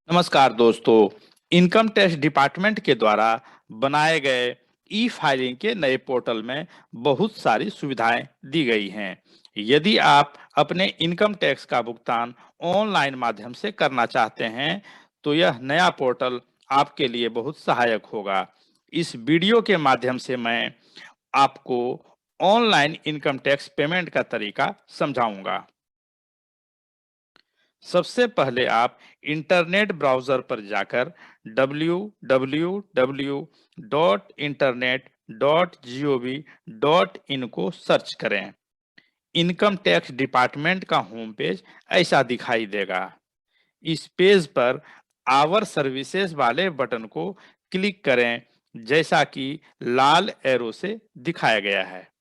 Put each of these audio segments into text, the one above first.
नमस्कार दोस्तों। Income tax department के द्वारा बनाए गए ई फाइलिंग के नए पोर्टल में बहुत सारी सुविधाएं दी गई हैं। यदि आप अपने इनकम टैक्स का भुगतान ऑनलाइन माध्यम से करना चाहते हैं तो यह नया पोर्टल आपके लिए बहुत सहायक होगा। इस वीडियो के माध्यम से मैं आपको ऑनलाइन इनकम टैक्स पेमेंट का तरीका समझाऊंगा। सबसे पहले आप इंटरनेट ब्राउज़र पर जाकर www.internet.gov.in को सर्च करें। इनकम टैक्स डिपार्टमेंट का होम पेज ऐसा दिखाई देगा। इस पेज पर आवर सर्विसेज वाले बटन को क्लिक करें, जैसा कि लाल एरो से दिखाया गया है।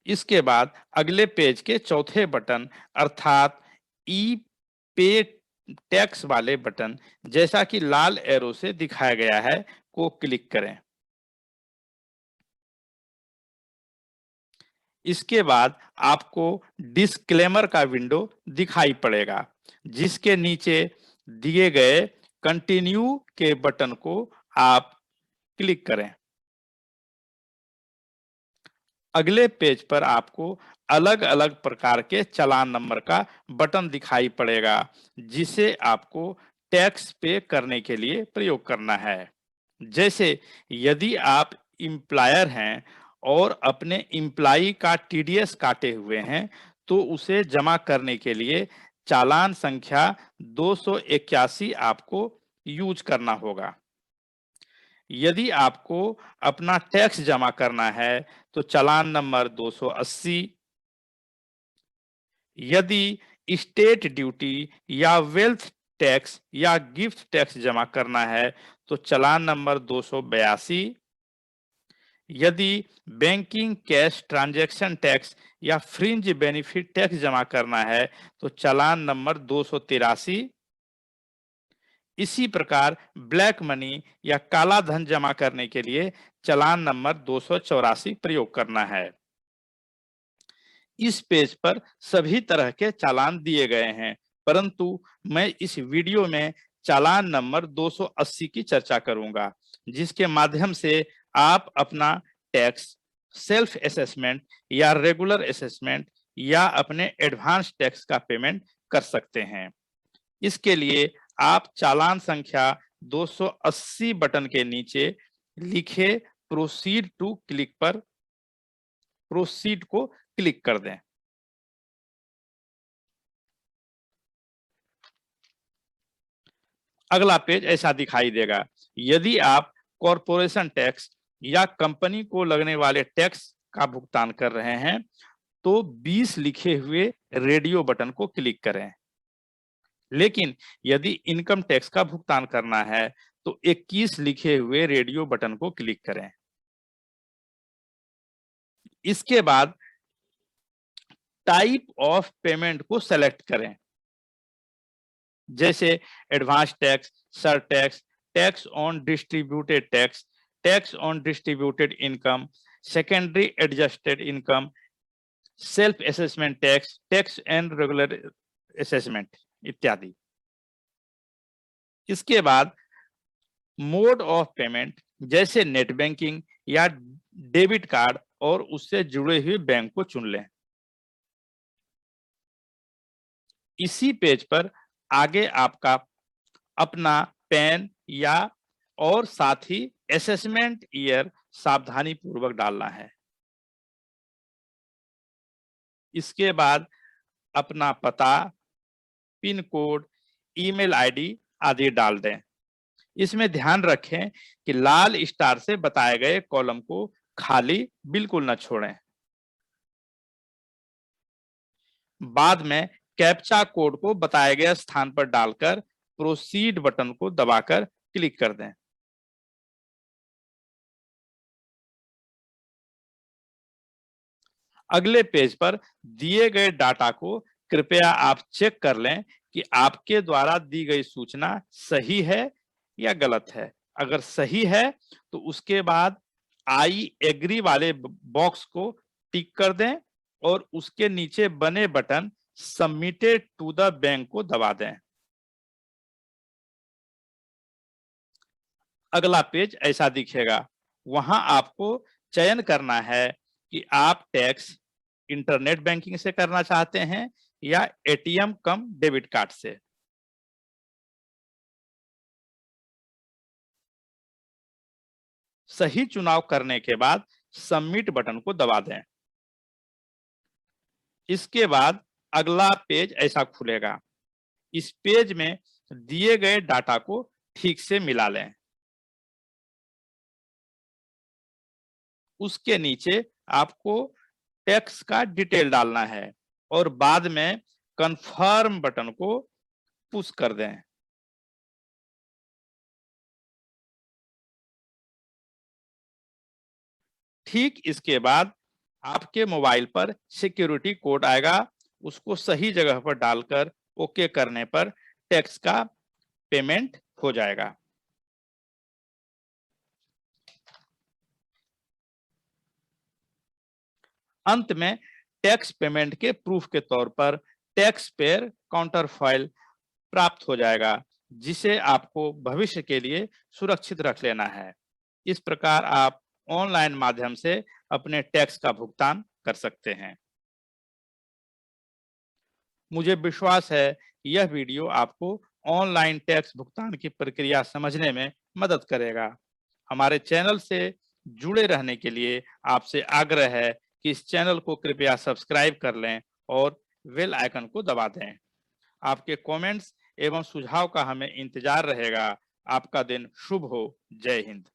इसके बाद अगले पेज के चौथे बटन अर्थात ई पे टैक्स वाले बटन, जैसा कि लाल एरो से दिखाया गया है, को क्लिक करें। इसके बाद आपको डिस्क्लेमर का विंडो दिखाई पड़ेगा, जिसके नीचे दिए गए कंटिन्यू के बटन को आप क्लिक करें। अगले पेज पर आपको अलग-अलग प्रकार के चालान नंबर का बटन दिखाई पड़ेगा, जिसे आपको टैक्स पे करने के लिए प्रयोग करना है। जैसे यदि आप एम्प्लॉयर हैं और अपने एम्प्लॉई का टीडीएस काटे हुए हैं, तो उसे जमा करने के लिए चालान संख्या 281 आपको यूज करना होगा। यदि आपको अपना टैक्स जमा करना है तो चालान नंबर 280। यदि स्टेट ड्यूटी या वेल्थ टैक्स या गिफ्ट टैक्स जमा करना है तो चालान नंबर 282। यदि बैंकिंग कैश ट्रांजैक्शन टैक्स या फ्रिंज बेनिफिट टैक्स जमा करना है तो चालान नंबर 283। इसी प्रकार ब्लैक मनी या काला धन जमा करने के लिए चालान नंबर 284 प्रयोग करना है। इस पेज पर सभी तरह के चालान दिए गए हैं, परंतु मैं इस वीडियो में चालान नंबर 280 की चर्चा करूंगा, जिसके माध्यम से आप अपना टैक्स सेल्फ असेसमेंट या रेगुलर असेसमेंट या अपने एडवांस टैक्स का पेमेंट कर सकते हैं। इसके लिए आप चालान संख्या 280 बटन के नीचे लिखे प्रोसीड टू क्लिक पर प्रोसीड को क्लिक कर दें। अगला पेज ऐसा दिखाई देगा। यदि आप कॉरपोरेशन टैक्स या कंपनी को लगने वाले टैक्स का भुगतान कर रहे हैं तो 20 लिखे हुए रेडियो बटन को क्लिक करें। लेकिन यदि इनकम टैक्स का भुगतान करना है तो 21 लिखे हुए रेडियो बटन को क्लिक करें। इसके बाद टाइप ऑफ पेमेंट को सेलेक्ट करें, जैसे advance tax, sir tax, tax on distributed tax, tax on distributed income, secondary adjusted income, self assessment tax, tax and regular assessment इत्यादि। इसके बाद मोड ऑफ पेमेंट, जैसे नेट बैंकिंग या debit card और उससे जुड़े हुए बैंक को चुन लें। इसी पेज पर आगे आपका अपना पैन या और साथ ही असेसमेंट ईयर सावधानी पूर्वक डालना है। इसके बाद अपना पता, पिन कोड, ईमेल आईडी आदि डाल दें। इसमें ध्यान रखें कि लाल स्टार से बताए गए कॉलम को खाली बिल्कुल न छोड़ें। बाद में कैप्चा कोड को बताए गए स्थान पर डालकर प्रोसीड बटन को दबाकर क्लिक कर दें। अगले पेज पर दिए गए डाटा को कृपया आप चेक कर लें कि आपके द्वारा दी गई सूचना सही है या गलत है। अगर सही है तो उसके बाद आई एग्री वाले बॉक्स को टिक कर दें और उसके नीचे बने button submitted to the bank को दबा दें। अगला पेज ऐसा दिखेगा। वहां आपको चयन करना है कि आप टैक्स इंटरनेट बैंकिंग से करना चाहते हैं या एटीएम कम डेबिट कार्ड से। सही चुनाव करने के बाद सबमिट बटन को दबा दें। इसके बाद अगला पेज ऐसा खुलेगा। इस पेज में दिए गए डाटा को ठीक से मिला लें। उसके नीचे आपको टैक्स का डिटेल डालना है और बाद में कंफर्म बटन को पुश कर दें। ठीक इसके बाद आपके मोबाइल पर सिक्योरिटी कोड आएगा। उसको सही जगह पर डालकर ओके करने पर टैक्स का पेमेंट हो जाएगा। अंत में टैक्स पेमेंट के प्रूफ के तौर पर टैक्स पेयर काउंटर फाइल प्राप्त हो जाएगा, जिसे आपको भविष्य के लिए सुरक्षित रख लेना है। इस प्रकार आप ऑनलाइन माध्यम से अपने टैक्स का भुगतान कर सकते हैं। मुझे विश्वास है कि यह वीडियो आपको ऑनलाइन टैक्स भुगतान की प्रक्रिया समझने में मदद करेगा। हमारे चैनल से जुड़े रहने के लिए आपसे आग्रह है कि इस चैनल को कृपया सब्सक्राइब कर लें और बेल आइकन को दबा दें। आपके कमेंट्स एवं सुझाव का हमें इंतजार रहेगा। आपका दिन शुभ हो। जय हिंद।